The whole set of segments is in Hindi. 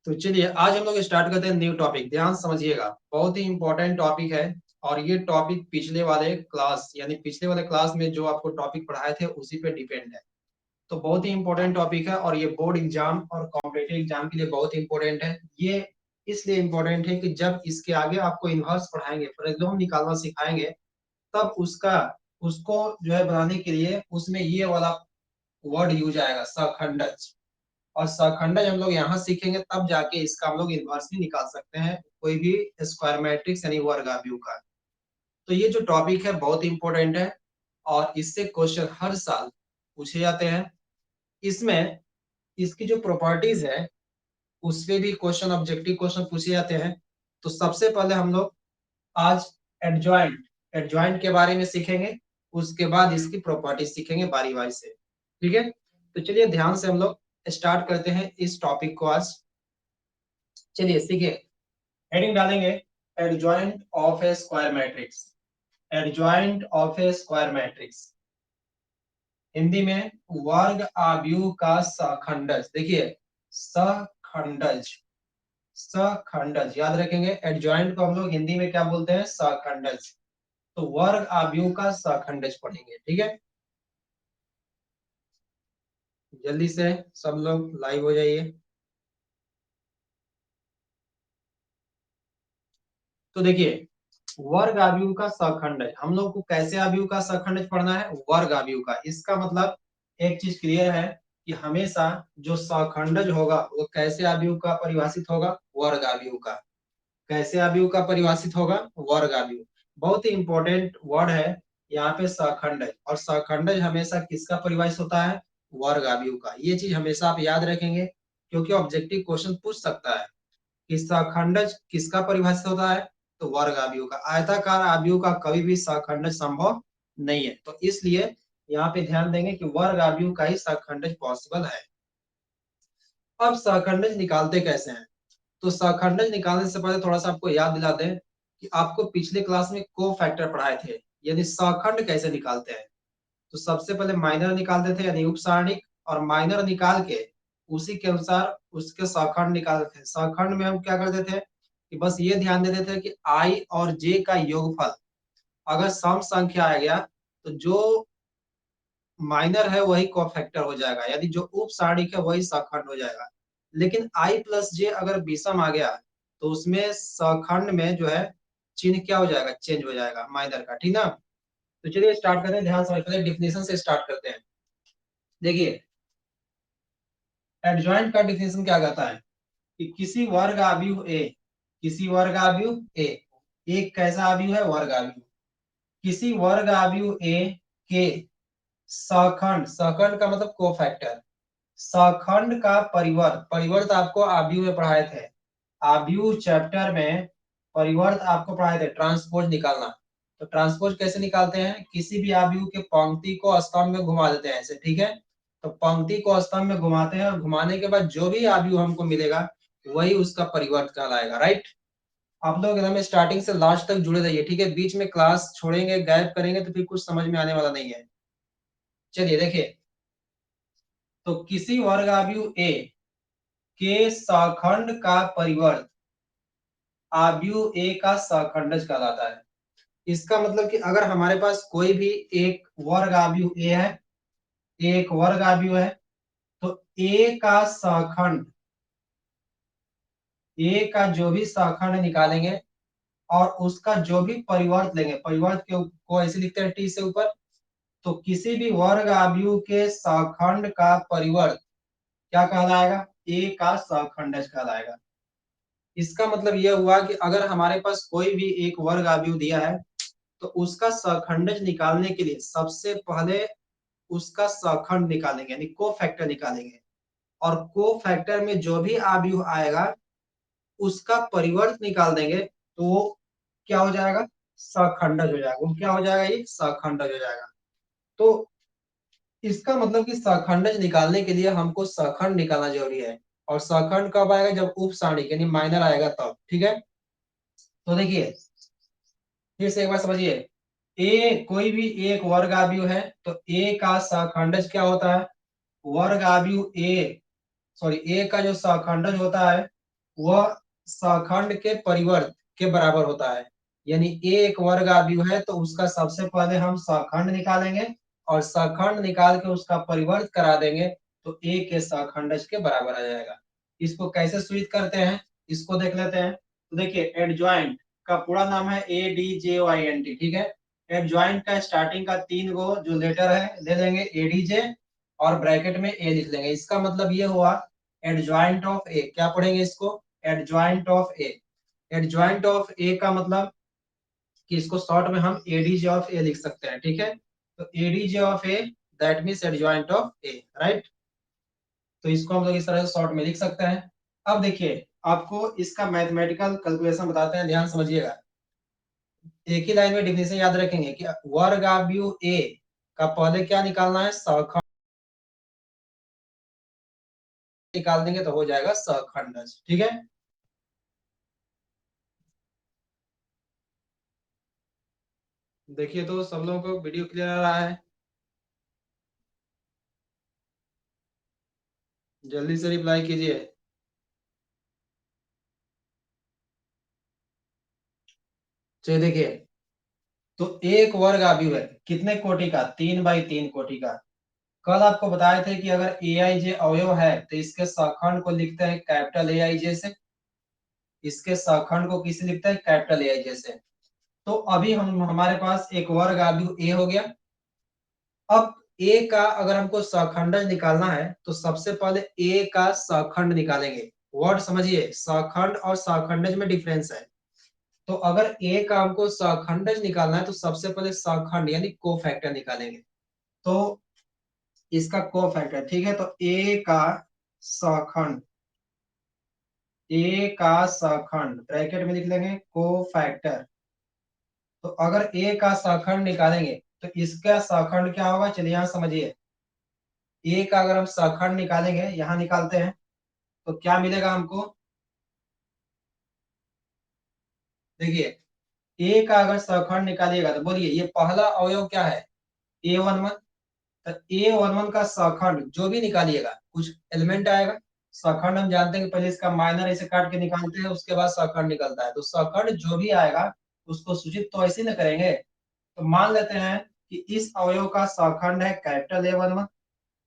तो चलिए आज हम लोग स्टार्ट करते हैं न्यू टॉपिक। ध्यान समझिएगा, बहुत ही इंपॉर्टेंट टॉपिक है। और ये टॉपिक पिछले वाले क्लास यानी पिछले वाले क्लास में जो आपको टॉपिक पढ़ाए थे उसी पे डिपेंड है। तो बहुत ही इंपॉर्टेंट टॉपिक है और ये बोर्ड एग्जाम और कॉम्पिटिटिव एग्जाम के लिए बहुत इंपॉर्टेंट है। ये इसलिए इंपॉर्टेंट है कि जब इसके आगे आपको इन्वर्स पढ़ाएंगे, फ्रेक्शन निकालना सिखाएंगे, तब उसका उसको जो है बनाने के लिए उसमें ये वाला वर्ड यूज आएगा, सखंडज। और सखंडज हम लोग यहाँ सीखेंगे तब जाके इसका हम लोग इन्वर्स भी निकाल सकते हैं, कोई भी स्क्वायर मैट्रिक्स यानी वर्गाव्यूह का। तो ये जो टॉपिक है बहुत इंपॉर्टेंट है और इससे क्वेश्चन हर साल पूछे जाते हैं। इसमें इसकी जो प्रॉपर्टीज है उस पे भी क्वेश्चन, ऑब्जेक्टिव क्वेश्चन पूछे जाते हैं। तो सबसे पहले हम लोग आज एडजॉइंट एडजॉइंट के बारे में सीखेंगे, उसके बाद इसकी प्रॉपर्टी सीखेंगे बारी बारी से। ठीक है, तो चलिए ध्यान से हम लोग स्टार्ट करते हैं इस टॉपिक को आज। चलिए सीखिए, हेडिंग डालेंगे adjoint of A square matrix. Adjoint of A square matrix Hindi में वर्ग आव्यूह का सखंडज। देखिए, सखंडज, सखंडज याद रखेंगे। एडजॉइंट को हम लोग हिंदी में क्या बोलते हैं? सखंडज। तो वर्ग आव्यूह का सखंडज पढ़ेंगे। ठीक है, जल्दी से सब लोग लाइव हो जाइए। तो देखिए, वर्ग आव्यूह का सखंडज, हम लोग को कैसे आव्यूह का सखंडज पढ़ना है? वर्ग आव्यूह का। इसका मतलब एक चीज क्लियर है कि हमेशा जो सखंडज होगा वो कैसे आव्यूह का परिभाषित होगा? वर्ग आव्यूह का। कैसे आव्यूह का परिभाषित होगा? वर्ग आव्यूह। बहुत ही इंपॉर्टेंट वर्ड है यहाँ पे सखंडज। और सखंडज हमेशा किसका परिभाषित होता है? वर्ग आव्यूह का। ये चीज हमेशा आप याद रखेंगे क्योंकि ऑब्जेक्टिव क्वेश्चन पूछ सकता है कि सखंडज किसका परिभाषित होता है? तो वर्ग आव्यूह का। आयताकार आव्यूह का कभी भी सखंडज संभव नहीं है। तो इसलिए यहाँ पे ध्यान देंगे कि वर्ग आव्यूह का ही सखंडज पॉसिबल है। अब सखंडज निकालते कैसे हैं? तो सखंडज निकालने से पहले थोड़ा सा आपको याद दिला दें कि आपको पिछले क्लास में को फैक्टर पढ़ाए थे, यानी सखंड कैसे निकालते हैं। तो सबसे पहले माइनर निकालते थे यानी उपसारणिक, और माइनर निकाल के उसी के अनुसार उसके सखंड निकालते थे। सखंड में हम क्या करते थे कि बस ये ध्यान देते थे कि आई और जे का योगफल अगर सम संख्या आ गया तो जो माइनर है वही कोफैक्टर हो जाएगा, यानी जो उप सारणिक है वही सखंड हो जाएगा। लेकिन i प्लस जे अगर विषम आ गया तो उसमें सखंड में जो है चिन्ह क्या हो जाएगा? चेंज हो जाएगा माइनर का। ठीक ना? तो चलिए स्टार्ट करते हैं, ध्यान समझते हैं, डिफिनेशन से स्टार्ट करते हैं। देखिए, एडजॉइंट का डिफिनेशन क्या कहता है कि किसी वर्ग आव्यूह ए, किसी वर्ग आव्यूह ए, एक कैसा आव्यूह है? वर्ग आव्यूह। किसी वर्ग आव्यूह ए के सखंड, सखंड का मतलब कोफैक्टर, सखंड का परिवर्त, परिवर्त आपको आव्यूह में पढ़ाए थे, आव्यूह चैप्टर में परिवर्त आपको पढ़ाए थे, ट्रांसपोज निकालना। तो ट्रांसपोज कैसे निकालते हैं? किसी भी आव्यूह के पंक्ति को स्तंभ में घुमा देते हैं ऐसे। ठीक है, तो पंक्ति को स्तंभ में घुमाते हैं और घुमाने के बाद जो भी आव्यूह हमको मिलेगा वही उसका परिवर्त कहलाएगा। राइट? आप लोग एकदम स्टार्टिंग से लास्ट तक जुड़े रहिए। ठीक है, बीच में क्लास छोड़ेंगे, गायब करेंगे तो फिर कुछ समझ में आने वाला नहीं है। चलिए देखिए, तो किसी वर्ग आव्यूह ए के सखंड का परिवर्त आव्यूह ए का सखंडज कहलाता है। इसका मतलब कि अगर हमारे पास कोई भी एक वर्ग आव्यूह ए है, एक वर्ग आव्यूह है, तो ए का सखंड, ए का जो भी सखंड निकालेंगे और उसका जो भी परिवर्त लेंगे, परिवर्त को ऐसे लिखते हैं टी से ऊपर, तो किसी भी वर्ग आव्यूह के सखंड का परिवर्त क्या कहलाएगा? ए का सखंडज कहलाएगा। इसका मतलब यह हुआ कि अगर हमारे पास कोई भी एक वर्ग आव्यूह दिया है तो उसका सखंडज निकालने के लिए सबसे पहले उसका सखंड निकालेंगे यानी को फैक्टर निकालेंगे, और को फैक्टर में जो भी आव्यूह आएगा उसका परिवर्त निकाल देंगे तो वो क्या हो जाएगा? सखंडज हो जाएगा। वो क्या हो जाएगा? ये सखंडज हो जाएगा। तो इसका मतलब कि सखंडज निकालने के लिए हमको सखंड निकालना जरूरी है। और सखंड कब आएगा? जब उप सारणिक यानी माइनर आएगा तब। ठीक है, तो देखिए फिर से एक बार समझिए, ए कोई भी एक वर्ग आव्यूह है तो ए का सखंडज क्या होता है? वर्ग आव्यूह ए, सॉरी ए का जो सखंडज होता है वह सखंड के परिवर्त के बराबर होता है। यानी ए एक वर्ग आव्यूह है तो उसका सबसे पहले हम सखंड निकालेंगे और सखंड निकाल के उसका परिवर्त करा देंगे तो ए के सखंडज के बराबर आ जाएगा। इसको कैसे सूचित करते हैं इसको देख लेते हैं। तो देखिए एडजॉइंट का पूरा नाम है ADJOINT, ठीक है। एडजॉइंट का स्टार्टिंग का 3 गो जो लेटर है ले लेंगे ADJ और ब्रैकेट में ए लिख लेंगे। इसका मतलब ये हुआ एडजॉइंट ऑफ ए। क्या पढ़ेंगे इसको? Adjoint of A. Adjoint of A का मतलब कि इसको शॉर्ट में हम एडीजे ऑफ ए लिख सकते हैं, ठीक है। तो ADJ of A that means adjoint of A, right. तो इसको हम लोग इस तरह से शॉर्ट में लिख सकते हैं। अब देखिए आपको इसका मैथमेटिकल कैलकुलेशन बताते हैं, ध्यान समझिएगा। एक ही लाइन में डिफिनेशन याद रखेंगे कि वर्ग आव्यूह ए का पहले क्या निकालना है? सखंड निकाल देंगे तो हो जाएगा सखंडज, ठीक है। देखिए तो सब लोगों को वीडियो क्लियर आ रहा है? जल्दी से रिप्लाई कीजिए। चलिए देखिए, तो एक वर्ग आव्यूह है कितने कोटि का? 3 बाई 3 कोटि का। कल आपको बताए थे कि अगर ए आई जे अवयव है तो इसके सखंड को लिखते हैं कैपिटल ए आई जे से। इसके सखंड को किसे लिखते हैं? कैपिटल ए आई जे से। तो अभी हम हमारे पास एक वर्ग आव्यूह ए हो गया। अब ए का अगर हमको सखंडज निकालना है तो सबसे पहले ए का सखंड निकालेंगे। वर्ड समझिए, सखंड और सखंडज में डिफरेंस है। तो अगर ए का हमको सखंडज निकालना है तो सबसे पहले सखंड यानी कोफैक्टर निकालेंगे। तो इसका कोफैक्टर, ठीक है। तो ए का सखंड ब्रैकेट में लिख लेंगे कोफैक्टर। तो अगर ए का सखंड निकालेंगे तो इसका सखंड क्या होगा? चलिए यहाँ समझिए। ए का अगर हम सखंड निकालेंगे, यहाँ निकालते हैं, तो क्या मिलेगा हमको? देखिए ए का अगर सखंड निकालिएगा तो बोलिए ये पहला अवयव क्या है? A11। तो A11 का सखंड जो भी निकालिएगा कुछ एलिमेंट आएगा। सखंड हम जानते हैं कि पहले इसका माइनर ऐसे काट के निकालते हैं, उसके बाद सखंड निकलता है। तो सखंड जो भी आएगा उसको सूचित तो ऐसे न करेंगे। तो मान लेते हैं कि इस अवयव का सखंड है कैपिटल A11,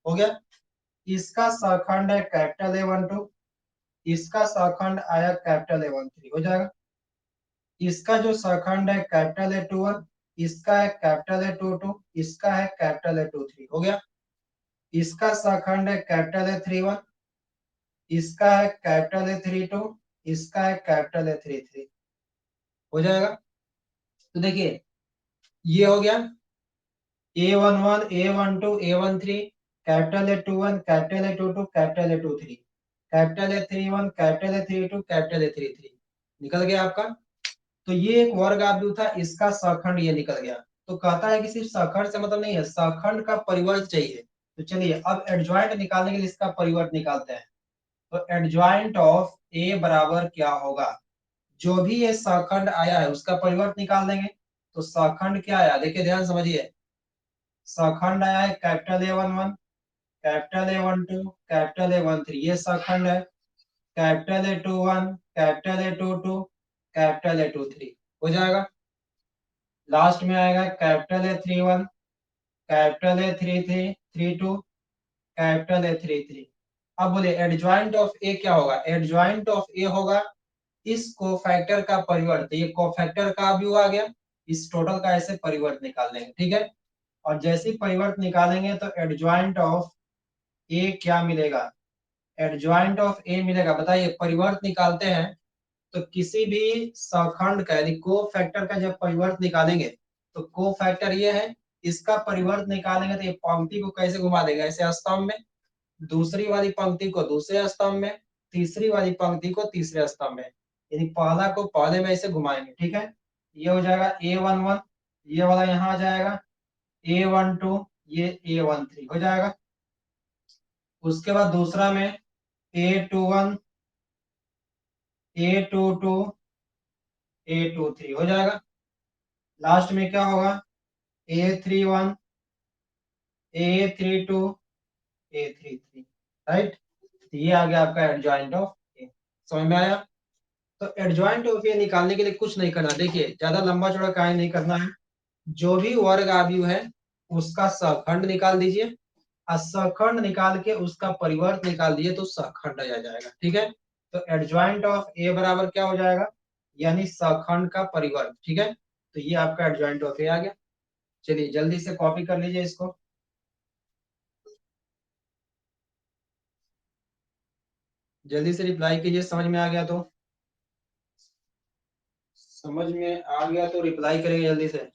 हो गया। इसका सखंड है कैपिटल A12, इसका सखंड आया कैपिटल A13, हो जाएगा। इसका जो सखंड है कैपिटल A21, इसका है कैपिटल A22, इसका है कैपिटल A23, हो गया। इसका सखंड है कैपिटल A31, इसका है कैपिटल A32, इसका है कैपिटल A33, हो जाएगा। तो देखिए ये हो गया A11, A12, A13, capital A21, capital A22, capital A23, capital A31, capital A32, capital A33, निकल गया आपका। तो ये एक वर्ग आव्यूह था, इसका सखंड ये निकल गया। तो कहता है कि सिर्फ सखंड से मतलब नहीं है, सखंड का परिवर्त चाहिए। तो चलिए अब एडजॉइंट निकालने के लिए इसका परिवर्त निकालते हैं। तो एडजॉइंट ऑफ ए बराबर क्या होगा? जो भी ये सखंड आया है उसका परिवर्त निकाल देंगे। तो सखंड क्या आया? देखिए ध्यान समझिए। सखंड आया है capital A11, capital A12, capital A13, ये सखंड है। Capital A21, capital A22, capital A23, हो जाएगा। लास्ट में आएगा capital A31, capital A32, capital A33। अब बोलिए एडजॉइंट ऑफ ए क्या होगा? एडजॉइंट ऑफ ए होगा इस कोफैक्टर का परिवर्त। ये कोफैक्टर का अवयव आ गया, इस टोटल का ऐसे परिवर्त निकाल लेंगे, ठीक है। और जैसे ही परिवर्त निकालेंगे तो एडजॉइंट ऑफ ए क्या मिलेगा? एडजॉइंट ऑफ ए मिलेगा। बताइए परिवर्त निकालते हैं तो किसी भी सखंड का यानी को फैक्टर का जब परिवर्त निकालेंगे तो को फैक्टर ये है, इसका परिवर्त निकालेंगे तो ये पंक्ति को कैसे घुमा देगा? ऐसे स्तंभ में, दूसरी वाली पंक्ति को दूसरे स्तंभ में, तीसरी वाली पंक्ति को तीसरे स्तंभ में, यानी पहला को पहले में ऐसे घुमाएंगे, ठीक है। ये हो जाएगा A11, ये वाला यहाँ आ जाएगा A12, ये A13, हो जाएगा। उसके बाद दूसरा में A21, A22, A23, हो जाएगा। लास्ट में क्या होगा? A31, A32, A33, right. ये आ गया आपका एडजॉइंट ऑफ ए। समझ में आया? तो एडजॉइंट ऑफ ए निकालने के लिए कुछ नहीं करना, देखिए ज्यादा लंबा चौड़ा कार्य नहीं करना है। जो भी वर्ग आव्यूह है उसका सहखंड निकाल दीजिए, और सहखंड निकाल के उसका परिवर्त निकाल दिए तो सहखंड आ जाएगा। ठीक है, तो एडजॉइंट ऑफ ए बराबर क्या हो जाएगा, यानी सहखंड का परिवर्त। ठीक है, तो ये आपका एडजॉइंट ऑफ ए आ गया। चलिए जल्दी से कॉपी कर लीजिए इसको, जल्दी से रिप्लाई कीजिए, समझ में आ गया तो। समझ में आ गया तो रिप्लाई करेंगे जल्दी से।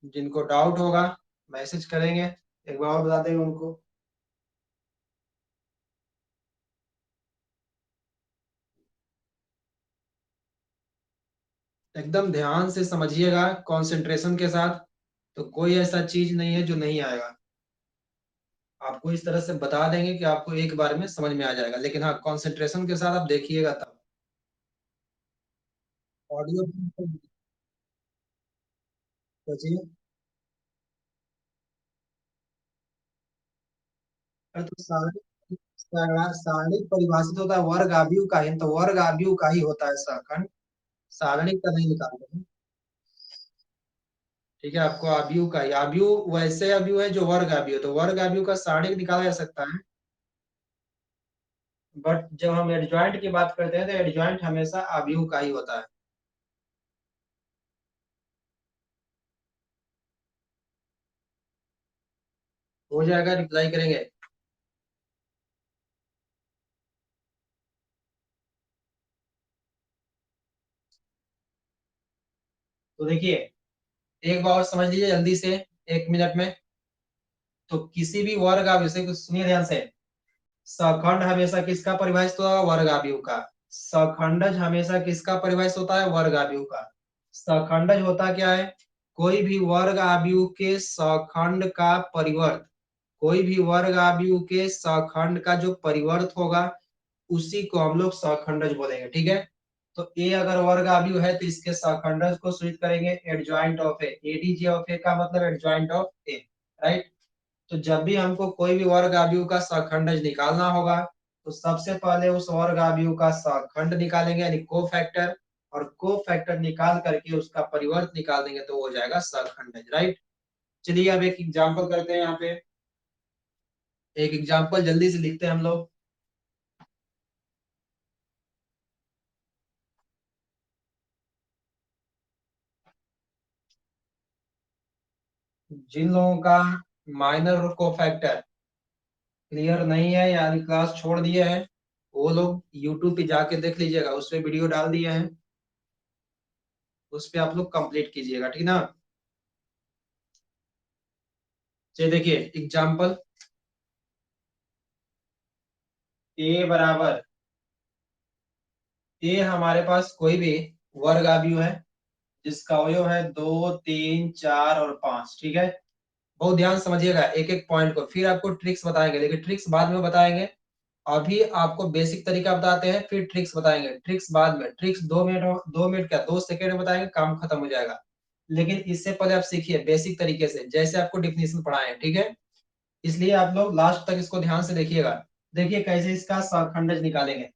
जिनको डाउट होगा मैसेज करेंगे, एक बार और बता देंगे उनको। एकदम ध्यान से समझिएगा, कंसंट्रेशन के साथ। तो कोई ऐसा चीज नहीं है जो नहीं आएगा, आपको इस तरह से बता देंगे कि आपको एक बार में समझ में आ जाएगा, लेकिन हाँ कंसंट्रेशन के साथ आप देखिएगा तब। ऑडियो बचिए। अरे तो सारणिक परिभाषित होता है वर्ग आव्यूह का ही, तो वर्ग आव्यूह का ही होता है सहखंड, सारणिक का नहीं निकालते हैं। ठीक है, आपको आव्यूह का ही, आव्यूह वैसे आव्यूह है जो वर्ग आव्यूह है, तो वर्ग आव्यूह का सारणिक निकाला जा सकता है। बट जब हम एडजॉइंट की बात करते हैं तो एडजॉइंट हमेशा आव्यूह का ही होता है। हो जाएगा, रिप्लाई करेंगे। तो देखिए एक बार और समझ लीजिए जल्दी से, 1 मिनट में। तो किसी भी वर्ग आव्यूह से, कुछ सुनिए ध्यान से, सखंड हमेशा किसका परिभाषित होता है, वर्ग आव्यूह का। सखंडज हमेशा किसका परिभाषित होता है, वर्ग आव्यूह का। सखंडज होता क्या है, कोई भी वर्ग आव्यूह के सखंड का परिवर्त, कोई भी वर्ग आव्यूह के सखंड का जो परिवर्त होगा उसी को हम लोग सखंडज बोलेंगे। ठीक है, तो ए अगर वर्ग आव्यूह है तो इसके सखंडज को सूचित करेंगे adjoint of A, ADJ of A का मतलब एडजॉइंट ऑफ ए, राइट। तो जब भी हमको कोई भी वर्ग आव्यूह का सखंडज निकालना होगा तो सबसे पहले उस वर्ग आव्यूह का सखंड निकालेंगे यानी कोफैक्टर, और कोफैक्टर निकाल करके उसका परिवर्त निकाल देंगे तो हो जाएगा सखंडज, राइट। चलिए अब एक एग्जांपल करते हैं यहाँ पे, एक एग्जांपल जल्दी से लिखते हैं हम लोग। जिन लोगों का माइनर और कोफैक्टर क्लियर नहीं है यानी क्लास छोड़ दिए हैं, वो लोग यूट्यूब पे जाके देख लीजिएगा, उस पे वीडियो डाल दिए हैं, उस पे आप लोग कंप्लीट कीजिएगा, ठीक ना। चलिए देखिए एग्जांपल, ए बराबर, ए हमारे पास कोई भी वर्ग आव्यूह है जिसका अवयव है 2, 3, 4 और 5। ठीक है, बहुत ध्यान समझिएगा एक एक पॉइंट को, फिर आपको ट्रिक्स बताएंगे, लेकिन ट्रिक्स बाद में बताएंगे। अभी आपको बेसिक तरीका बताते हैं, फिर ट्रिक्स बताएंगे, ट्रिक्स बाद में। ट्रिक्स 2 मिनट, 2 मिनट क्या 2 सेकेंड में बताएंगे, काम खत्म हो जाएगा। लेकिन इससे पहले आप सीखिए बेसिक तरीके से, जैसे आपको डिफिनेशन पढ़ाए हैं। ठीक है, इसलिए आप लोग लास्ट तक इसको ध्यान से देखिएगा। देखिए कैसे इसका सहखंडज निकालेंगे।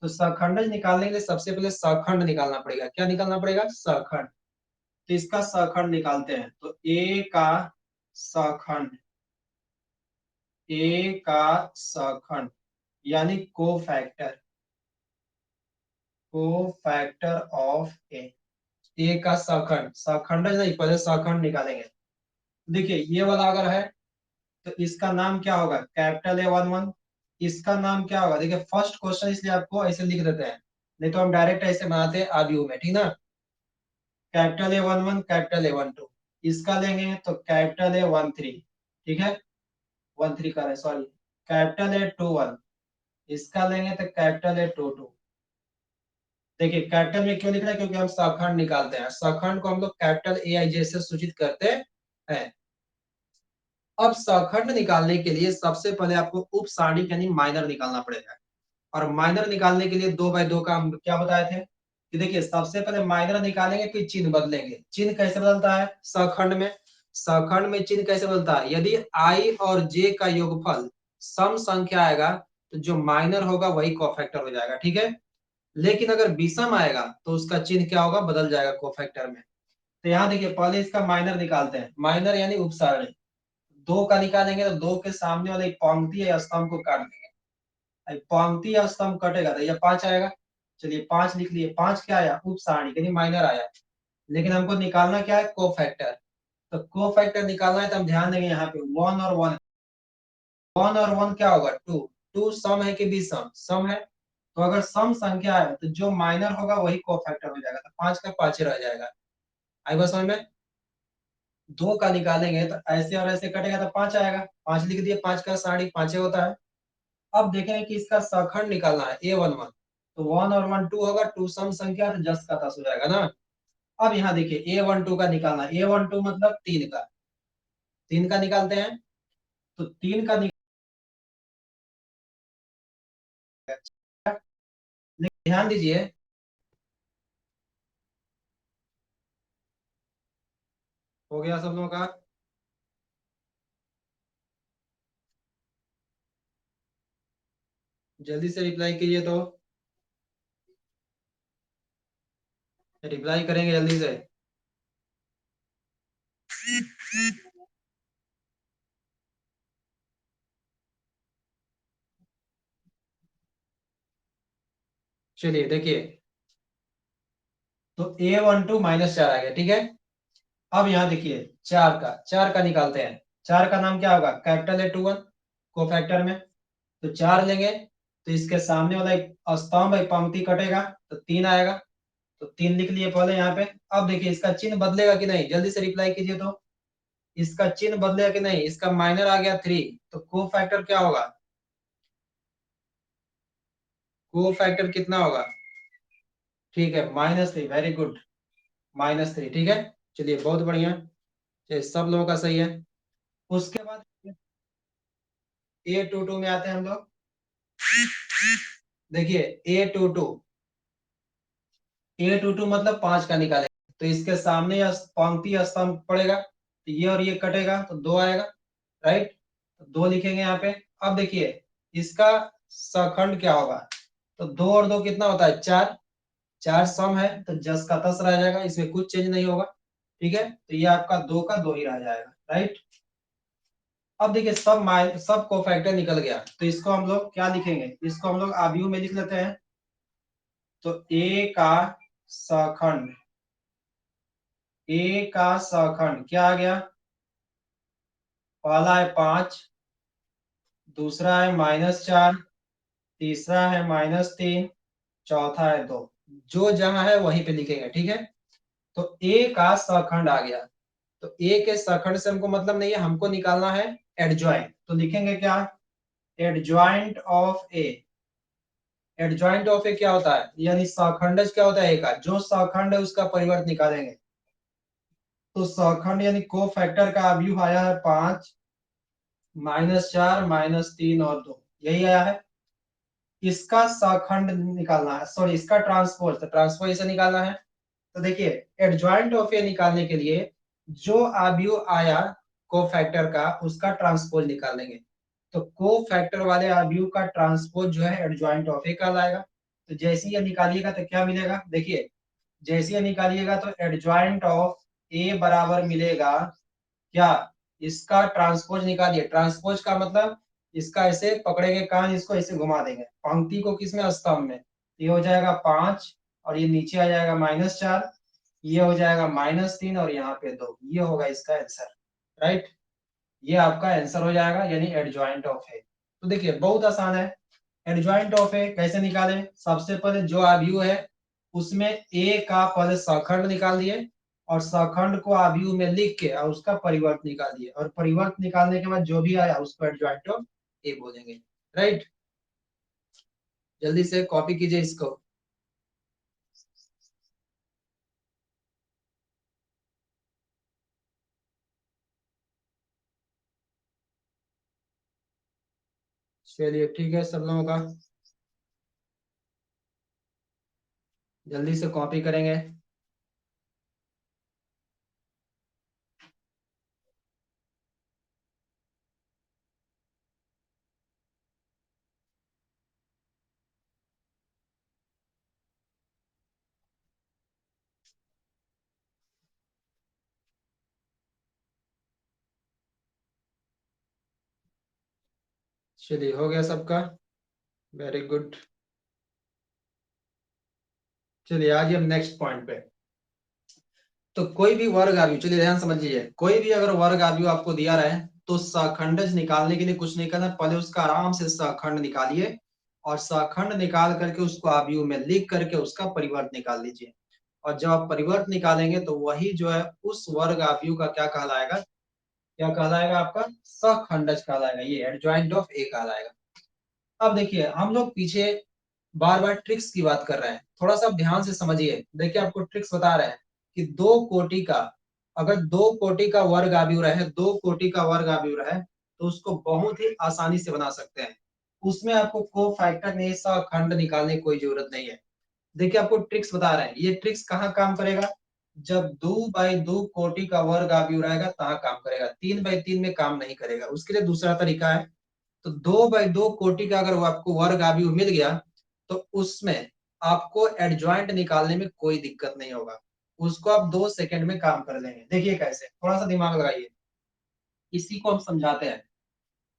तो सहखंडज निकालने के लिए सबसे पहले सहखंड निकालना पड़ेगा। क्या निकालना पड़ेगा, सहखंड। तो इसका सहखंड निकालते हैं, तो ए का सहखंड, ए का सहखंड यानी कोफैक्टर, कोफैक्टर ऑफ ए का सहखंड, सहखंड नहीं, पहले सहखंड निकालेंगे। देखिए ये वाला अगर है तो इसका नाम क्या होगा, कैपिटल A11। इसका नाम क्या होगा, देखिए फर्स्ट क्वेश्चन इसलिए आपको ऐसे लिख देते हैं, नहीं तो हम डायरेक्ट ऐसे बनाते हैं आव्यूह में, ठीक ना। Capital A11, capital A12। इसका लेंगे तो कैपिटल A13, ठीक है, 13 का है सॉरी, कैपिटल A21। इसका लेंगे तो कैपिटल A22। देखिए कैपिटल में क्यों लिख रहे हैं, क्योंकि हम सहखंड निकालते हैं, सहखंड को हम लोग कैपिटल AIJ से सूचित करते हैं। अब सहखंड निकालने के लिए सबसे पहले आपको उप सारणिक यानी माइनर निकालना पड़ेगा, और माइनर निकालने के लिए 2 बाय 2 का हम क्या बताए थे कि देखिए सबसे पहले माइनर निकालेंगे फिर चिन्ह बदलेंगे। चिन्ह कैसे बदलता है सहखंड में, सहखंड में चिन्ह कैसे बदलता है, यदि i और j का योगफल सम संख्या आएगा तो जो माइनर होगा वही कोफैक्टर हो जाएगा, ठीक है। लेकिन अगर विषम आएगा तो उसका चिन्ह क्या होगा, बदल जाएगा कोफैक्टर में। तो यहाँ देखिए पहले इसका माइनर निकालते हैं, माइनर यानी उपसारणी। दो का निकालेंगे तो दो के सामने वाले पंक्ति या स्तंभ को काट देंगे, पंक्ति या स्तंभ कटेगा तो यह 5 आएगा। चलिए 5 लिख लिए, 5 क्या आया, उपसारणी यानी माइनर आया। लेकिन हमको निकालना क्या है, कोफैक्टर। तो कोफैक्टर निकालना है तो हम ध्यान देंगे यहाँ पे 1 और 1, 1 और 1 क्या होगा, 2। 2 सम है कि विषम, सम है। तो अगर सम संख्या है तो जो माइनर होगा वही कोफैक्टर हो जाएगा, तो 5 का 5 ही रह जाएगा। आई बात समझ में। 2 का निकालेंगे तो ऐसे और ऐसे कटेगा तो 5 आएगा, 5 लिख दिए, 5 का साड़ी 5 होता है। अब देखेंगे कि इसका सखंड निकालना है A11, तो 1 और 1 2 होगा, 2 सम संख्या तो 10 का 10 हो जाएगा ना। अब यहाँ देखिए A12 का निकालना है, A12 मतलब 3 का, 3 का निकालते हैं। तो 3 का ध्यान दीजिए, हो गया सब लोगों का। जल्दी से रिप्लाई कीजिए, तो रिप्लाई करेंगे जल्दी से। चलिए देखिए, तो A12 -4 आ गया, ठीक है। अब यहाँ देखिए 4 का निकालते हैं। 4 का नाम क्या होगा, कैपिटल A21 कोफैक्टर में। तो 4 लेंगे तो इसके सामने वाला एक स्तंभ एक पंक्ति कटेगा तो 3 आएगा। तो 3 लिख लिए पहले यहाँ पे। अब देखिए इसका चिन्ह बदलेगा कि नहीं, जल्दी से रिप्लाई कीजिए, तो इसका चिन्ह बदलेगा कि नहीं, इसका माइनर आ गया 3, तो को फैक्टर क्या होगा, को फैक्टर कितना होगा, ठीक है -3, वेरी गुड, -3, ठीक है। चलिए बहुत बढ़िया, चलिए सब लोगों का सही है। उसके बाद A22 में आते हैं हम लोग। देखिए A22 मतलब 5 का निकाले तो इसके सामने पंक्ति या स्तंभ पड़ेगा, तो ये और ये कटेगा तो 2 आएगा, राइट। तो 2 लिखेंगे यहाँ पे। अब देखिए इसका सखंड क्या होगा, तो 2 और 2 कितना होता है, 4, 4 सम है तो 10 का 10 रह जाएगा, इसमें कुछ चेंज नहीं होगा, ठीक है। तो ये आपका 2 का 2 ही रह जाएगा, राइट। अब देखिए सब कोफैक्टर निकल गया, तो इसको हम लोग क्या लिखेंगे, इसको हम लोग आव्यूह में लिख लेते हैं। तो A का सखंड, A का सखंड क्या आ गया, पहला है 5, दूसरा है -4, तीसरा है -3, चौथा है 2। जो जहां है वहीं पे लिखेंगे, ठीक है। तो A का सखंड आ गया, तो A के सखंड से हमको मतलब नहीं है, हमको निकालना है एडजॉइंट। तो लिखेंगे क्या, adjoint of A। Adjoint of A क्या होता है, यानी सखंडज क्या होता है ए का, जो सखंड है उसका परिवर्त निकालेंगे। तो सखंड यानी को फैक्टर का अवयव आया है 5, -4, -3 और 2, यही आया है। इसका सखंड निकालना है, सॉरी इसका ट्रांसपोज, तो ट्रांसपोज इसे निकालना है। तो देखिए एडजॉइंट ऑफ ए निकालने के लिए जो अवयव आया को फैक्टर का उसका ट्रांसपोज निकाल लेंगे। तो को फैक्टर वाले अवयव का ट्रांसपोज जो है एडजॉइंट ऑफ ए कहलाएगा। तो जैसे ये निकालिएगा तो क्या मिलेगा, देखिए जैसे ये निकालिएगा तो एडजॉइंट ऑफ ए बराबर मिलेगा क्या, इसका ट्रांसपोज निकालिए। ट्रांसपोज का मतलब इसका ऐसे पकड़ेंगे कान, इसको ऐसे घुमा देंगे पंक्ति को, किसमें, स्तंभ में। ये हो जाएगा 5 और ये नीचे आ जाएगा -4, ये हो जाएगा -3 और यहाँ पे 2, ये होगा इसका आंसर, राइट। ये आपका आंसर हो जाएगा, यानी एडजॉइंट ऑफ ए। तो देखिए बहुत आसान है, एडजॉइंट ऑफ ए कैसे निकालें, सबसे पहले जो अवयव है उसमें ए का पहले सखंड निकाल दिए और सखंड को अवयव में लिख के और उसका परिवर्त निकाल दिए, और परिवर्त निकालने के बाद जो भी आया उसको एडजॉइंट ऑफ ए बोलेंगे, राइट। जल्दी से कॉपी कीजिए इसको। चलिए ठीक है सब लोगों का, जल्दी से कॉपी करेंगे। चलिए हो गया सबका, वेरी गुड। चलिए आगे हम नेक्स्ट पॉइंट पे। तो कोई भी वर्ग आव्यूह, चलिए ध्यान समझिए, कोई भी अगर वर्ग आव्यूह आपको दिया रहे तो सहखंडज निकालने के लिए कुछ नहीं करना, पहले उसका आराम से सहखंड निकालिए और सहखंड निकाल करके उसको आव्यूह में लिख करके उसका परिवर्त निकाल लीजिए। और जब आप परिवर्त निकालेंगे तो वही जो है उस वर्ग आव्यूह का क्या कहलाएगा, क्या कहलाएगा, आपका सहखंडज कहलाएगा, ये एडजॉइंट ऑफ ए कहलाएगा। अब देखिए हम लोग पीछे बार बार ट्रिक्स की बात कर रहे हैं, थोड़ा सा ध्यान से समझिए। देखिए आपको ट्रिक्स बता रहे हैं कि दो कोटि का, अगर दो कोटि का वर्ग आव्यूह रहे, दो कोटि का वर्ग आव्यूह रहे तो उसको बहुत ही आसानी से बना सकते हैं। उसमें आपको को फैक्टर नहीं, खंड निकालने की कोई जरूरत नहीं है। देखिए आपको ट्रिक्स बता रहे हैं, ये ट्रिक्स कहाँ काम करेगा, जब 2 बाई 2 कोटि का वर्ग आव्यूह रहेगा तहाँ काम करेगा, 3 बाई 3 में काम नहीं करेगा। उसके लिए दूसरा तरीका है, तो 2 बाई 2 कोटि का अगर वो आपको वर्ग आव्यूह मिल गया तो उसमें आपको एडजॉइंट निकालने में कोई दिक्कत नहीं होगा, उसको आप 2 सेकंड में काम कर लेंगे। देखिए कैसे, थोड़ा सा दिमाग लगाइए, इसी को हम समझाते हैं।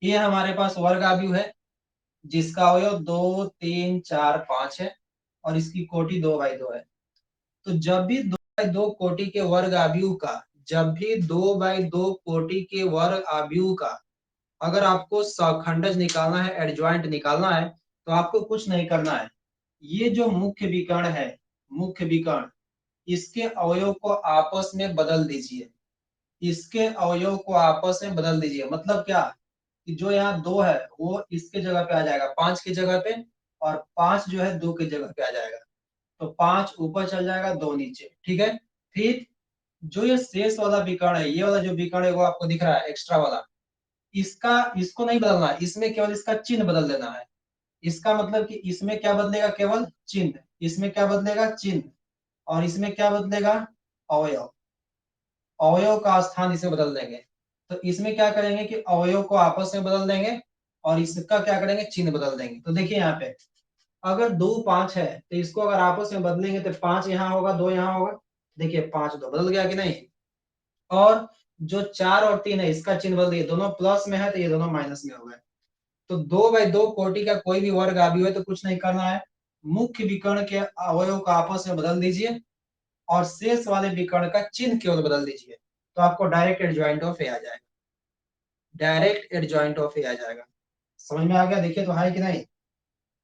ये हमारे पास वर्ग आव्यूह है जिसका अवयव 2 3 4 5 है और इसकी कोटि 2 बाई 2 है। तो जब भी 2 बाई 2 कोटि के वर्ग आव्यूह का, जब भी 2 बाई 2 कोटि के वर्ग आव्यूह का अगर आपको सहखंडज निकालना है, एडजॉइंट निकालना है, तो आपको कुछ नहीं करना है। ये जो मुख्य विकर्ण है, मुख्य विकर्ण, इसके अवयव को आपस में बदल दीजिए, इसके अवयव को आपस में बदल दीजिए। मतलब क्या, कि जो यहाँ 2 है वो इसके जगह पे आ जाएगा 5 की जगह पे, और 5 जो है 2 की जगह पे आ जाएगा। तो 5 ऊपर चल जाएगा, 2 नीचे, ठीक है। फिर जो ये शेष वाला विकर्ण है, ये वाला जो विकर्ण है वो आपको दिख रहा है एक्स्ट्रा वाला, इसका, इसको नहीं बदलना है, इसमें केवल इसका चिन्ह बदल देना है। इसका मतलब कि इसमें क्या बदलेगा, केवल चिन्ह, इसमें क्या बदलेगा, चिन्ह, और इसमें क्या बदलेगा, अवयव, अवयव का स्थान इसे बदल देंगे। तो इसमें क्या करेंगे कि अवयव को आपस में बदल देंगे और इसका क्या करेंगे, चिन्ह बदल देंगे। तो देखिए यहाँ पे अगर 2 5 है तो इसको अगर आपस में बदलेंगे तो 5 यहाँ होगा, 2 यहाँ होगा। देखिए 5 2 बदल गया कि नहीं। और जो 4 और 3 है इसका चिन्ह बदल दिए, दोनों प्लस में है तो ये दोनों माइनस में हो गए। तो 2 बाई 2 कोटि का कोई भी वर्ग आव्यूह है तो कुछ नहीं करना है, मुख्य विकर्ण के अवयव को आपस में बदल दीजिए और शेष वाले विकर्ण का चिन्ह केवल बदल दीजिए, तो आपको डायरेक्ट एडजॉइंट ऑफ ए आ जाएगा, डायरेक्ट एडजॉइंट ऑफ ए आ जाएगा। समझ में आ गया, देखिए तो है कि नहीं,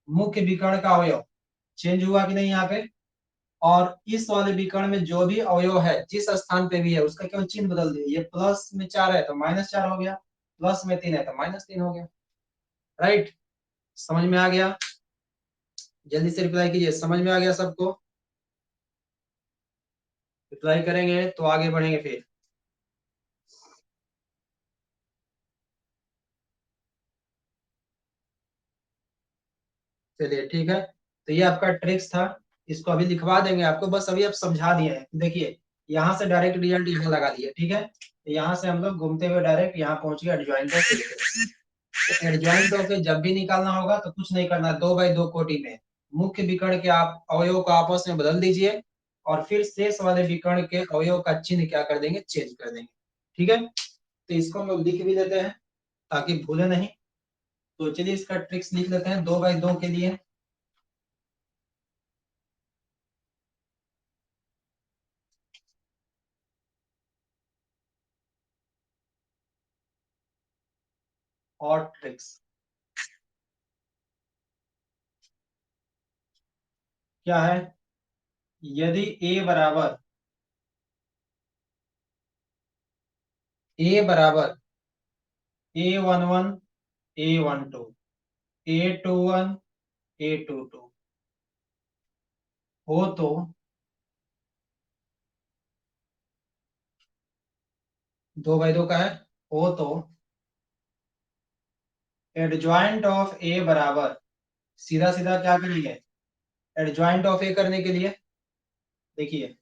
मुख्य विकर्ण का अवयव चेंज हुआ कि नहीं यहाँ पे, और इस वाले विकर्ण में जो भी अवयव है जिस स्थान पे भी है उसका केवल चिन्ह बदल दिए। ये प्लस में 4 है तो -4 हो गया, प्लस में 3 है तो -3 हो गया। राइट, समझ में आ गया, जल्दी से रिप्लाई कीजिए, समझ में आ गया सबको, रिप्लाई करेंगे तो आगे बढ़ेंगे फिर। चलिए ठीक है, तो ये आपका ट्रिक्स था, इसको अभी लिखवा देंगे आपको, बस अभी आप समझा दिए हैं। देखिए यहाँ से डायरेक्ट रिजल्ट यहाँ लगा दिए, ठीक है, तो यहाँ से हम लोग घूमते हुए डायरेक्ट यहाँ पहुंच गए एडजॉइंट ऑफ ए। तो एडजॉइंट ऑफ ए जब भी निकालना होगा तो कुछ नहीं करना, 2 बाई 2 कोटि में मुख्य विकर्ण के आप अवयव को आपस में बदल दीजिए और फिर शेष वाले विकर्ण के अवयव का चिन्ह क्या कर देंगे, चेंज कर देंगे। ठीक है, तो इसको हम लोग लिख भी देते हैं ताकि भूले नहीं। तो चलिए इसका ट्रिक्स लिख लेते हैं 2 बाई 2 के लिए। और ट्रिक्स क्या है, यदि ए बराबर A11 A12 A21 A22 हो तो 2 बाई 2 का है, हो तो एडजॉइंट ऑफ ए बराबर, सीधा सीधा क्या करेंगे, एडजॉइंट ऑफ ए करने के लिए देखिए,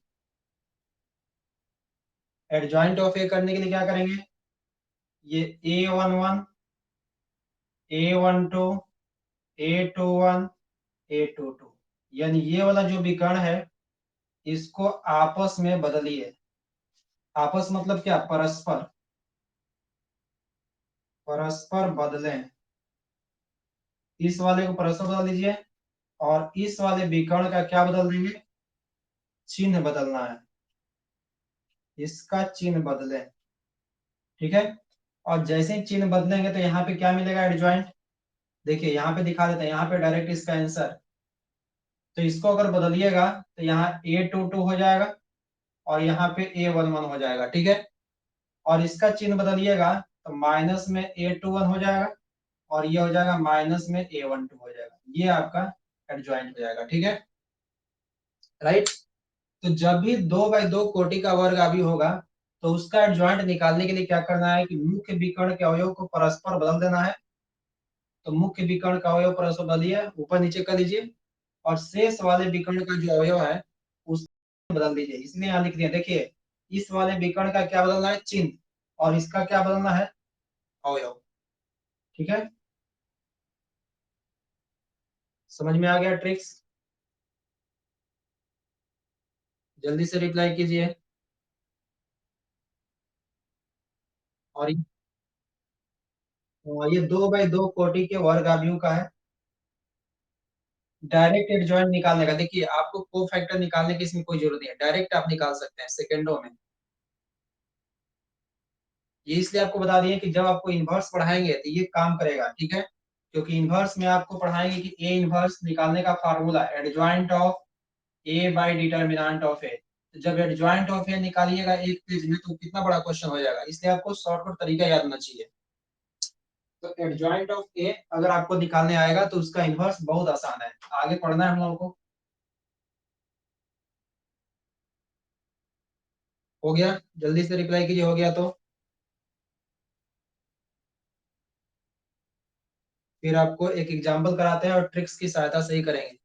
एडजॉइंट ऑफ ए करने के लिए क्या करेंगे, ये A11 A12 A21 A22, यानी ये वाला जो विकर्ण है इसको आपस में बदलिए। आपस मतलब क्या, परस्पर, परस्पर बदलें। इस वाले को परस्पर बदल दीजिए और इस वाले विकर्ण का क्या बदल देंगे, चिन्ह बदलना है, इसका चिन्ह बदले, ठीक है। और जैसे ही चिन्ह बदलेंगे तो यहाँ पे क्या मिलेगा, एडजॉइंट। देखिए यहाँ पे दिखा देते हैं, यहाँ पे डायरेक्ट इसका आंसर। तो इसको अगर बदलिएगा तो यहाँ A22 हो जाएगा और यहाँ पे A11 हो जाएगा, ठीक है। और इसका चिन्ह बदलिएगा तो माइनस में A21 हो जाएगा और ये हो जाएगा माइनस में A12 हो जाएगा, ये आपका एडजॉइंट हो जाएगा, ठीक है, राइट। तो जब भी 2 बाई 2 कोटि का वर्ग अभी होगा तो उसका एडजॉइंट निकालने के लिए क्या करना है कि मुख्य विकर्ण के अवयव को परस्पर बदल देना है। तो मुख्य विकर्ण का अवयव परस्पर बदलिए, ऊपर नीचे कर लीजिए और शेष वाले विकर्ण का जो अवयव है उसको बदल दीजिए। इसलिए यहाँ लिख दिया, देखिए इस वाले विकर्ण का क्या बदलना है, चिन्ह, और इसका क्या बदलना है, अवयव, ठीक है। समझ में आ गया ट्रिक्स? जल्दी से रिप्लाई कीजिए। और ये 2 बाई 2 कोटि के वर्ग अवयव का है। डायरेक्ट एडजॉइंट निकालने का, देखिए आपको को फैक्टर निकालने की इसमें कोई जरूरत नहीं है, डायरेक्ट आप निकाल सकते हैं सेकंडों में। ये इसलिए आपको बता दिए कि जब आपको इनवर्स पढ़ाएंगे तो ये काम करेगा, ठीक है। क्योंकि इनवर्स में आपको पढ़ाएंगे कि ए इनवर्स निकालने का formula adjoint of A by determinant of A. तो जब एडजॉइंट ऑफ ए निकालिएगा एक पेज में तो कितना बड़ा क्वेश्चन हो जाएगा, इसलिए आपको शॉर्टकट तरीका याद होना चाहिए। तो एडजॉइंट ऑफ ए अगर आपको निकालने आएगा तो उसका इनवर्स बहुत आसान है, आगे पढ़ना है हम लोगों को। हो गया? जल्दी से रिप्लाई कीजिए, हो गया तो। फिर आपको एक एग्जाम्पल कराते हैं और ट्रिक्स की सहायता से ही करेंगे।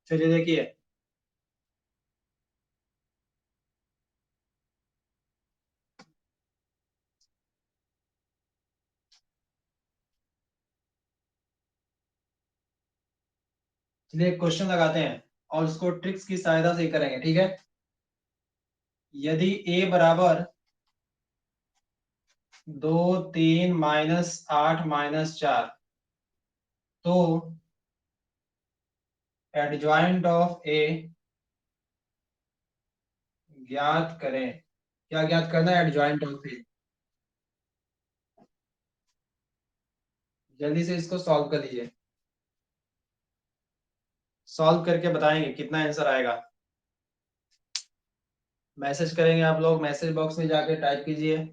चलिए देखिए, चलिए एक क्वेश्चन लगाते हैं और उसको ट्रिक्स की सहायता से ही करेंगे, ठीक है। यदि a बराबर 2 3 -8 -4 तो एडजॉइंट ऑफ ए ज्ञात करें। क्या ज्ञात करना है, एडजॉइंट ऑफ ए। जल्दी से इसको सॉल्व कर लीजिए, सॉल्व करके बताएंगे कितना आंसर आएगा। मैसेज करेंगे आप लोग, मैसेज बॉक्स में जाके टाइप कीजिए।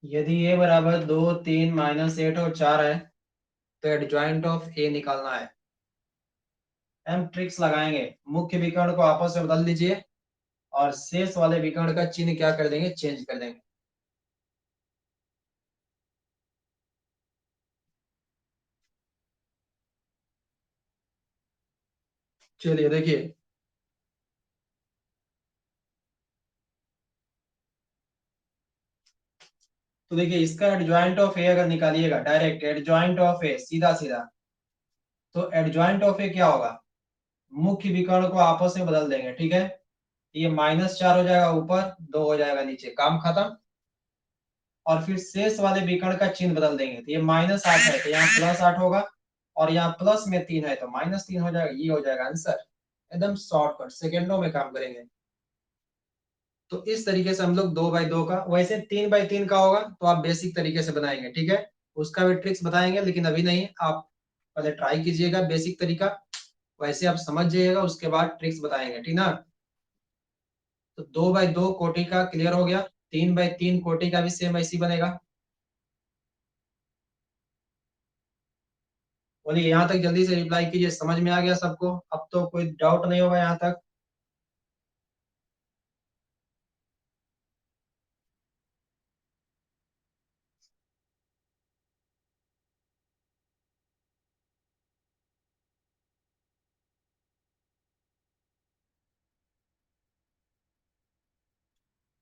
यदि a बराबर 2 3 -8 और 4 है तो एडजॉइंट ऑफ ए निकालना है। हम ट्रिक्स लगाएंगे, मुख्य विकर्ण को आपस में बदल दीजिए और शेष वाले विकर्ण का चिन्ह क्या कर देंगे, चेंज कर देंगे। चलिए देखिए, तो देखिए इसका एडजॉइंट ऑफ ए अगर निकालिएगा, डायरेक्ट एडजॉइंट ऑफ ए सीधा सीधा, तो एडजॉइंट ऑफ ए क्या होगा, मुख्य विकर्ण को आपस में बदल देंगे, ठीक है। ये -4 हो जाएगा ऊपर, 2 हो जाएगा नीचे, काम खत्म। और फिर शेष वाले विकर्ण का चिन्ह बदल देंगे, तो ये -8 है तो यहाँ +8 होगा और यहाँ प्लस में 3 है तो -3 हो जाएगा, ये हो जाएगा आंसर। एकदम शॉर्टकट, सेकेंडों में काम करेंगे। तो इस तरीके से हम लोग 2 बाई 2 का, वैसे 3 बाई 3 का होगा तो आप बेसिक तरीके से बनाएंगे, ठीक है। उसका भी ट्रिक्स बताएंगे लेकिन अभी नहीं, आप पहले ट्राई कीजिएगा बेसिक तरीका, वैसे आप समझ जाइएगा, उसके बाद ट्रिक्स बताएंगे, ठीक ना। तो 2 बाई 2 कोटि का क्लियर हो गया, 3 बाई 3 कोटि का भी सेम ऐसी बनेगा। बोलिए यहाँ तक जल्दी से रिप्लाई कीजिए, समझ में आ गया सबको? अब तो कोई डाउट नहीं होगा यहाँ तक?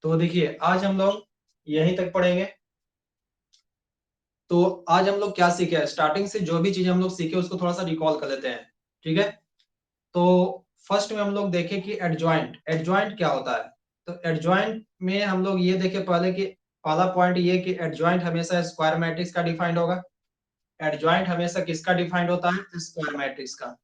तो देखिए आज हम लोग यहीं तक पढ़ेंगे। तो आज हम लोग क्या सीखे, स्टार्टिंग से जो भी चीज हम लोग सीखे उसको थोड़ा सा रिकॉल कर लेते हैं, ठीक है? तो फर्स्ट में हम लोग देखें कि एडजॉइंट, एडजॉइंट क्या होता है। तो एडजॉइंट में हम लोग ये देखें पहले कि पहला पॉइंट ये कि एडजॉइंट हमेशा स्क्वायर मैट्रिक्स का डिफाइंड होगा। एडजॉइंट हमेशा किसका डिफाइंड होता है? स्क्वायर मैट्रिक्स का।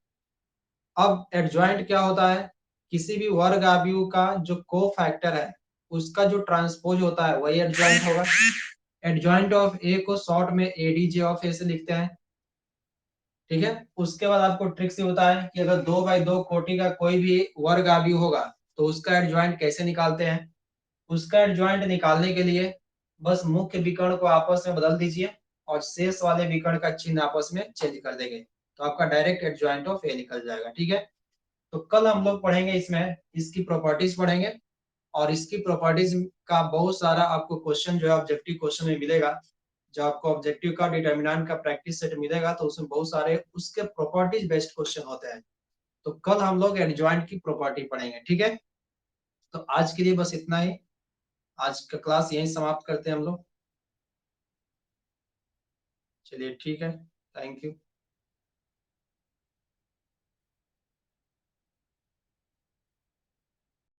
अब एडजॉइंट क्या होता है? किसी भी वर्ग आव्यूह का जो को फैक्टर है उसका जो ट्रांसपोज होता है वही एडजॉइंट होगा। एडजॉइंट ऑफ ए को शॉर्ट में एडीजे ऑफ ए से लिखते हैं, ठीक है? उसके बाद आपको ट्रिक से होता है कि अगर 2 बाई 2 कोटि का कोई भी वर्ग आव्यूह होगा तो उसका एडजॉइंट कैसे निकालते हैं। उसका एडजॉइंट निकालने के लिए बस मुख्य विकर्ण को आपस में बदल दीजिए और शेष वाले विकर्ण का चिन्ह आपस में चेंज कर देंगे, तो आपका डायरेक्ट एडजॉइंट ऑफ ए निकल जाएगा, ठीक है? तो कल हम लोग पढ़ेंगे इसमें इसकी प्रॉपर्टीज पढ़ेंगे, और इसकी प्रॉपर्टीज का बहुत सारा आपको क्वेश्चन जो है ऑब्जेक्टिव क्वेश्चन में मिलेगा। जब आपको ऑब्जेक्टिव का डिटर्मिनेंट का प्रैक्टिस सेट मिलेगा तो उसमें बहुत सारे उसके प्रॉपर्टीज बेस्ड क्वेश्चन होते हैं। तो कल हम लोग एडजॉइंट की प्रॉपर्टी पढ़ेंगे, ठीक है? तो आज के लिए बस इतना ही। आज का क्लास यहीं समाप्त करते हैं हम लोग। चलिए ठीक है, थैंक यू।